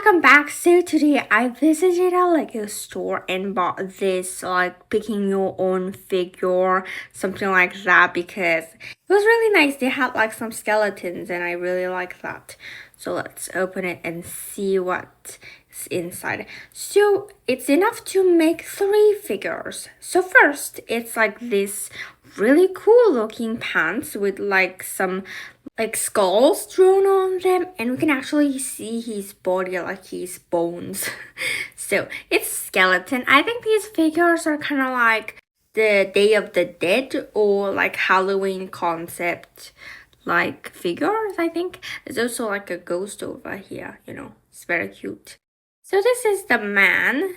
welcome back. So today I visited a Lego store and bought this like picking your own figure, something like that, because it was really nice. They had like some skeletons and I really like that. So let's open it and see what is inside. So it's enough to make 3 figures. So first it's like this really cool looking pants with like some like skulls drawn on them, and we can actually see his body, like his bones. So it's skeleton. I think these figures are kind of like the Day of the Dead or like Halloween concept like figures. I think there's also like a ghost over here, it's very cute. So this is the man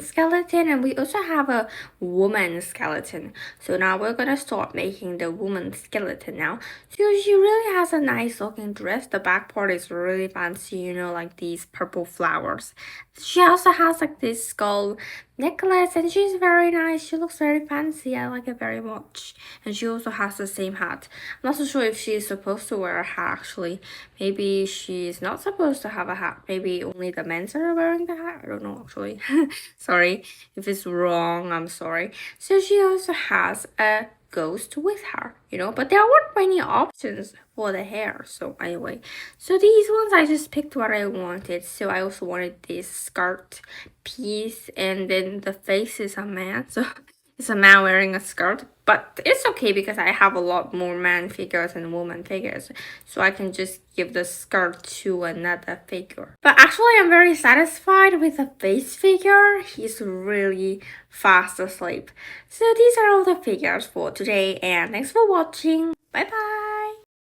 skeleton, and we also have a woman skeleton. So now we're gonna start making the woman skeleton now. So she really has a nice looking dress. The back part is really fancy, like these purple flowers. She also has like this skull necklace, and she's very nice. She looks very fancy. I like it very much. And she also has the same hat. I'm not so sure if she's supposed to wear a hat actually. Maybe she's not supposed to have a hat. Maybe only the men are wearing the hat. I don't know actually. Sorry if it's wrong. I'm sorry. So she also has a ghost with her, but there weren't many options for the hair. So anyway, so these ones I just picked what I wanted. So I also wanted this skirt piece, and then the face is a man. So it's a man wearing a skirt, but it's okay because I have a lot more man figures and woman figures, so I can just give the skirt to another figure. But actually I'm very satisfied with the face figure. He's really fast asleep. So these are all the figures for today, and thanks for watching. Bye bye.